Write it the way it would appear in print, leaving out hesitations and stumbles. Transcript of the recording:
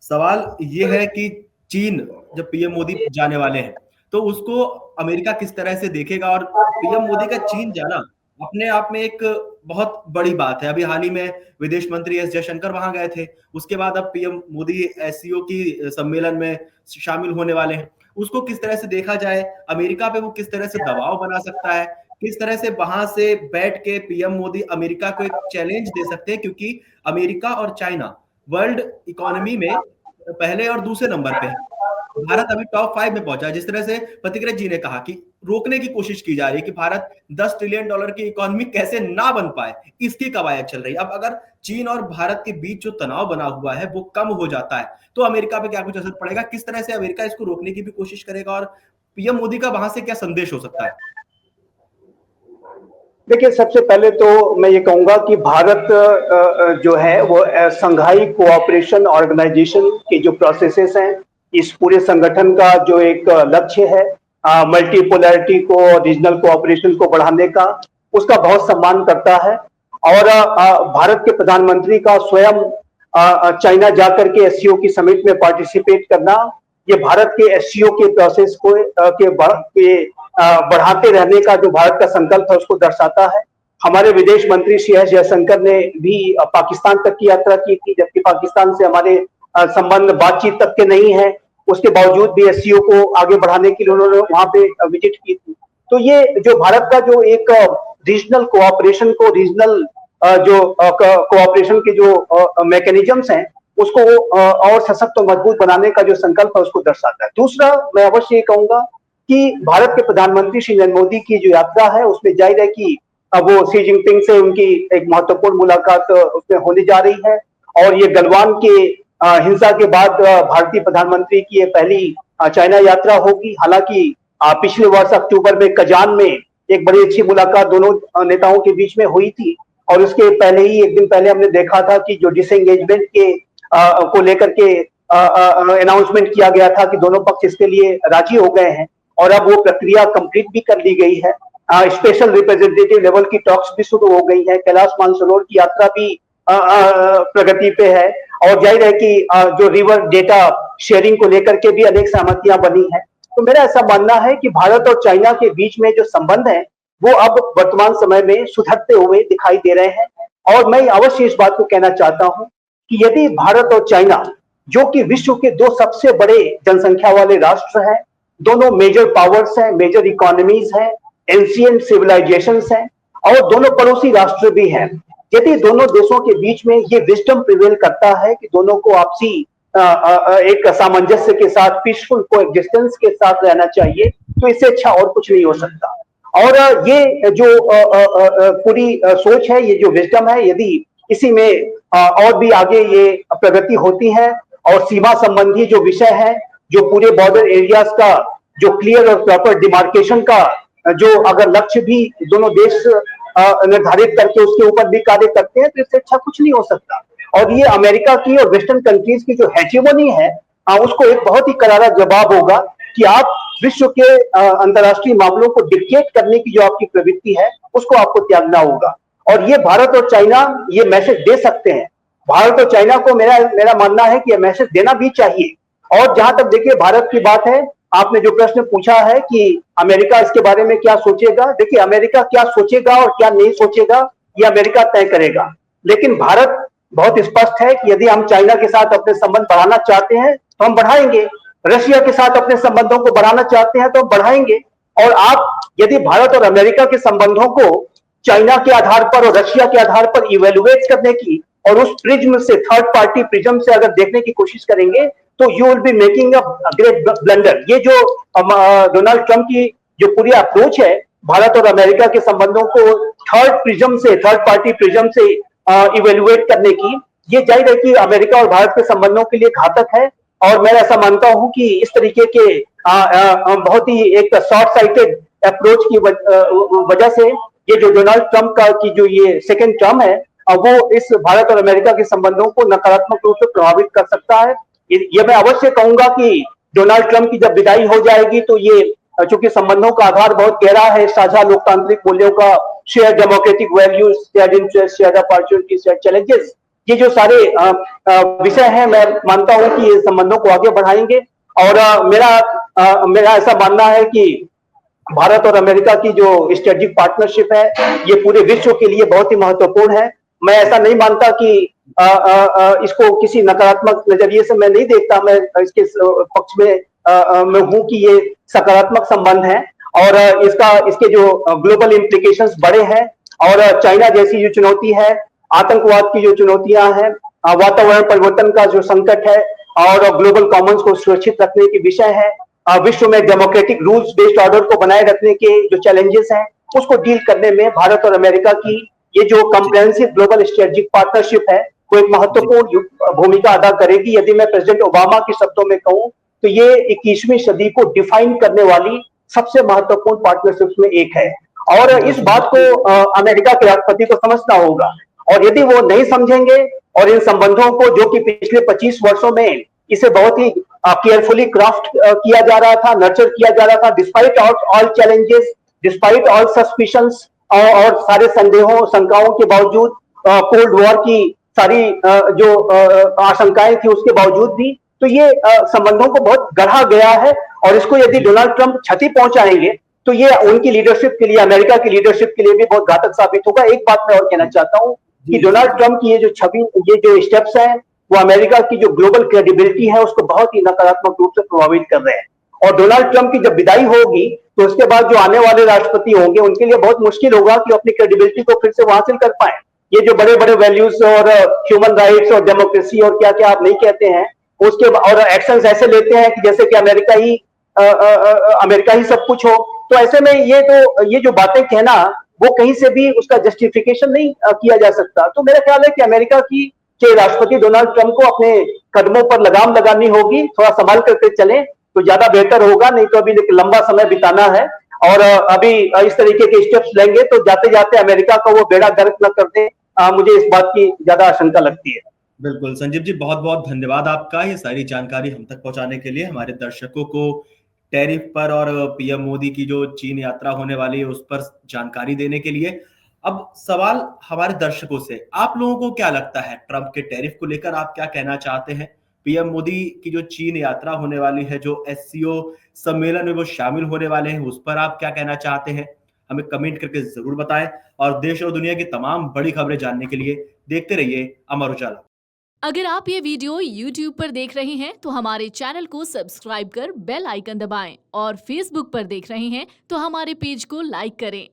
सवाल ये है कि चीन जब पीएम मोदी जाने वाले हैं तो उसको अमेरिका किस तरह से देखेगा। और पीएम मोदी का चीन जाना अपने आप में एक बहुत बड़ी बात है। अभी हाल ही में विदेश मंत्री एस जयशंकर वहां गए थे, उसके बाद अब पीएम मोदी एससीओ की सम्मेलन में शामिल होने वाले हैं। उसको किस तरह से देखा जाए, अमेरिका पे वो किस तरह से दबाव बना सकता है, किस तरह से वहां से बैठ के पीएम मोदी अमेरिका को एक चैलेंज दे सकते हैं, क्योंकि अमेरिका और चाइना वर्ल्ड इकोनॉमी में पहले और दूसरे नंबर पे है। भारत अभी टॉप 5 में पहुंचा है। जिस तरह से प्रतिक्रिया जी ने कहा कि रोकने की कोशिश की जा रही है कि भारत $10 ट्रिलियन की इकोनॉमी कैसे ना बन पाए, इसकी कवायद चल रही है। अब अगर चीन और भारत के बीच जो तनाव बना हुआ है वो कम हो जाता है तो अमेरिका पे क्या कुछ असर पड़ेगा, किस तरह से अमेरिका इसको रोकने की भी कोशिश करेगा, और पीएम मोदी का वहां से क्या संदेश हो सकता है? देखिए, सबसे पहले तो मैं ये कहूंगा कि भारत जो है वो संघाई कोऑपरेशन ऑर्गेनाइजेशन के जो प्रोसेसेस हैं, इस पूरे संगठन का जो एक लक्ष्य है मल्टीपोलैरिटी को, रीजनल कोऑपरेशन को बढ़ाने का, उसका बहुत सम्मान करता है। और भारत के प्रधानमंत्री का स्वयं चाइना जाकर के एससीओ की समिट में पार्टिसिपेट करना, ये भारत के एससीओ के प्रोसेस को बढ़ाते रहने का जो भारत का संकल्प है उसको दर्शाता है। हमारे विदेश मंत्री श्री एस जयशंकर ने भी पाकिस्तान तक की यात्रा की थी, जबकि पाकिस्तान से हमारे संबंध बातचीत तक के नहीं है, उसके बावजूद भी एससीओ को आगे बढ़ाने के लिए उन्होंने वहां पे विजिट की थी। तो ये जो भारत का जो एक रीजनल कोऑपरेशन को, रीजनल जो कोऑपरेशन के जो मैकेनिज्म्स हैं उसको और सशक्त और मजबूत बनाने का जो संकल्प है उसको दर्शाता है। दूसरा, मैं अवश्य ये कहूंगा कि भारत के प्रधानमंत्री श्री नरेंद्र मोदी की जो यात्रा है उसमें जाहिर है कि वो शी जिनपिंग से उनकी एक महत्वपूर्ण मुलाकात उसमें होने जा रही है। और ये गलवान के हिंसा के बाद भारतीय प्रधानमंत्री की ये पहली चाइना यात्रा होगी। हालांकि पिछले वर्ष अक्टूबर में कजान में एक बड़ी अच्छी मुलाकात दोनों नेताओं के बीच में हुई थी, और उसके पहले ही एक दिन पहले हमने देखा था कि जो डिसएंगेजमेंट के को लेकर के अनाउंसमेंट किया गया था कि दोनों पक्ष इसके लिए राजी हो गए हैं, और अब वो प्रक्रिया कंप्लीट भी कर ली गई है। स्पेशल रिप्रेजेंटेटिव लेवल की टॉक्स भी शुरू हो गई है, कैलाश मानसरोवर की यात्रा भी प्रगति पे है, और जाहिर है कि जो रिवर डेटा शेयरिंग को लेकर के भी अनेक सहमतियां बनी है। तो मेरा ऐसा मानना है कि भारत और चाइना के बीच में जो संबंध है वो अब वर्तमान समय में सुधरते हुए दिखाई दे रहे हैं। और मैं अवश्य इस बात को कहना चाहता हूं कि यदि भारत और चाइना, जो कि विश्व के दो सबसे बड़े जनसंख्या वाले राष्ट्र हैं, दोनों मेजर पावर्स हैं, मेजर इकोनॉमीज हैं, एंशिएंट सिविलाइजेशंस हैं, और दोनों पड़ोसी राष्ट्र भी हैं, यदि दोनों देशों के बीच में ये विजडम प्रिवेल करता है कि दोनों को आपसी एक सामंजस्य के साथ, पीसफुल कोएग्जिस्टेंस के साथ रहना चाहिए, तो इससे अच्छा और कुछ नहीं हो सकता। और ये जो पूरी सोच है, ये जो विजडम है, यदि इसी में और भी आगे ये प्रगति होती है, और सीमा संबंधी जो विषय है, जो पूरे बॉर्डर एरियाज का जो क्लियर और प्रॉपर डिमार्केशन का जो अगर लक्ष्य भी दोनों देश निर्धारित करके उसके ऊपर भी कार्य करते हैं, तो इससे अच्छा कुछ नहीं हो सकता। और ये अमेरिका की और वेस्टर्न कंट्रीज की जो हेजेमनी है, उसको एक बहुत ही करारा जवाब होगा कि आप विश्व के अंतर्राष्ट्रीय मामलों को डिक्टेट करने की जो आपकी प्रवृत्ति है उसको आपको त्यागना होगा। और ये भारत और चाइना ये मैसेज दे सकते हैं। भारत और चाइना को मेरा मानना है कि यह मैसेज देना भी चाहिए। और जहां तक देखिए भारत की बात है, आपने जो प्रश्न पूछा है कि अमेरिका इसके बारे में क्या सोचेगा, देखिए अमेरिका क्या सोचेगा और क्या नहीं सोचेगा ये अमेरिका तय करेगा। लेकिन भारत बहुत स्पष्ट है कि यदि हम चाइना के साथ अपने संबंध बढ़ाना चाहते हैं तो हम बढ़ाएंगे, रशिया के साथ अपने संबंधों को बढ़ाना चाहते हैं तो हम बढ़ाएंगे। और आप यदि भारत और अमेरिका के संबंधों को चाइना के आधार पर और रशिया के आधार पर इवेलुएट करने की और उस प्रिज्म से, थर्ड पार्टी प्रिज्म से अगर देखने की कोशिश करेंगे तो you will be making a great blunder. ये जो डोनाल्ड ट्रंप की जो पूरी अप्रोच है भारत और अमेरिका के संबंधों को थर्ड प्रिज्म से, थर्ड पार्टी प्रिज्म से इवेलुएट करने की, ये जाहिर है कि अमेरिका और भारत के संबंधों के लिए घातक है। और मैं ऐसा मानता हूं कि इस तरीके के बहुत ही एक शॉर्ट साइटेड अप्रोच की वजह से ये जो डोनाल्ड ट्रंप का की जो ये सेकेंड टर्म है वो इस भारत और अमेरिका के संबंधों को नकारात्मक रूप से प्रभावित कर सकता है। ये मैं अवश्य कहूंगा कि डोनाल्ड ट्रंप की जब विदाई हो जाएगी तो ये, चूंकि संबंधों का आधार बहुत गहरा है, साझा लोकतांत्रिक मूल्यों का, share democratic values, share interest, share opportunity, share challenges, ये जो सारे विषय हैं, मैं मानता हूं कि ये संबंधों को आगे बढ़ाएंगे। और मेरा ऐसा मानना है कि भारत और अमेरिका की जो स्ट्रेटेजिक पार्टनरशिप है, ये पूरे विश्व के लिए बहुत ही महत्वपूर्ण है। मैं ऐसा नहीं मानता कि इसको किसी नकारात्मक नजरिए से मैं नहीं देखता। मैं इसके पक्ष में हूं कि ये सकारात्मक संबंध है और इसके जो ग्लोबल इम्प्लीकेशंस बड़े हैं। और चाइना जैसी जो चुनौती है, आतंकवाद की जो चुनौतियां हैं, वातावरण परिवर्तन का जो संकट है और ग्लोबल कॉमन्स को सुरक्षित रखने के विषय है, विश्व में डेमोक्रेटिक रूल्स बेस्ड ऑर्डर को बनाए रखने के जो चैलेंजेस हैं, उसको डील करने में भारत और अमेरिका की ये जो कॉम्प्रिहेंसिव ग्लोबल स्ट्रेटेजिक पार्टनरशिप है, वो एक महत्वपूर्ण भूमिका अदा करेगी। यदि मैं प्रेसिडेंट ओबामा के शब्दों में कहूं तो ये 21वीं सदी को डिफाइन करने वाली सबसे महत्वपूर्ण पार्टनरशिप में एक है। और इस बात को अमेरिका के राष्ट्रपति को समझना होगा। और यदि वो नहीं समझेंगे और इन संबंधों को, जो कि पिछले 25 वर्षों में इसे बहुत ही केयरफुली क्राफ्ट किया जा रहा था, नर्चर किया जा रहा था, despite all challenges, despite all suspicions और सारे संदेहों शंकाओं के बावजूद, कोल्ड वॉर की सारी जो आशंकाएं थी उसके बावजूद भी, तो ये संबंधों को बहुत गढ़ा गया है। और इसको यदि डोनाल्ड ट्रंप क्षति पहुंचाएंगे तो ये उनकी लीडरशिप के लिए, अमेरिका की लीडरशिप के लिए भी बहुत घातक साबित होगा। एक बात मैं और कहना चाहता हूं कि डोनाल्ड ट्रंप की ये जो छवि, ये जो स्टेप्स हैं, वो अमेरिका की जो ग्लोबल क्रेडिबिलिटी है उसको बहुत ही नकारात्मक रूप से प्रभावित कर रहे हैं। और डोनाल्ड ट्रंप की जब विदाई होगी तो उसके बाद जो आने वाले राष्ट्रपति होंगे उनके लिए बहुत मुश्किल होगा कि अपनी क्रेडिबिलिटी को फिर से वो हासिल कर पाए। ये जो बड़े बड़े वैल्यूज और ह्यूमन राइट्स और डेमोक्रेसी और क्या क्या आप नहीं कहते हैं, उसके और एक्शंस ऐसे लेते हैं कि जैसे कि अमेरिका ही सब कुछ हो। तो ऐसे में ये जो बातें कहना, वो कहीं से भी उसका जस्टिफिकेशन नहीं किया जा सकता। तो मेरा ख्याल है कि अमेरिका के राष्ट्रपति डोनाल्ड ट्रंप को अपने कदमों पर लगाम लगानी होगी, थोड़ा संभाल करके चलें तो ज्यादा बेहतर होगा। नहीं तो अभी लंबा समय बिताना है और अभी इस तरीके के स्टेप्स लेंगे तो जाते जाते अमेरिका का वो बेड़ा गर्क न कर दे, मुझे इस बात की ज्यादा आशंका लगती है। बिल्कुल संजीव जी, बहुत बहुत धन्यवाद आपका ये सारी जानकारी हम तक पहुंचाने के लिए, हमारे दर्शकों को टैरिफ पर और पीएम मोदी की जो चीन यात्रा होने वाली है उस पर जानकारी देने के लिए। अब सवाल हमारे दर्शकों से, आप लोगों को क्या लगता है ट्रंप के टैरिफ को लेकर, आप क्या कहना चाहते हैं? पीएम मोदी की जो चीन यात्रा होने वाली है, जो एससीओ सम्मेलन में वो शामिल होने वाले हैं, उस पर आप क्या कहना चाहते हैं? हमें कमेंट करके जरूर बताएं और देश और दुनिया की तमाम बड़ी खबरें जानने के लिए देखते रहिए अमर उजाला। अगर आप ये वीडियो YouTube पर देख रहे हैं तो हमारे चैनल को सब्सक्राइब कर बेल आइकन दबाएं और Facebook पर देख रहे हैं तो हमारे पेज को लाइक करें।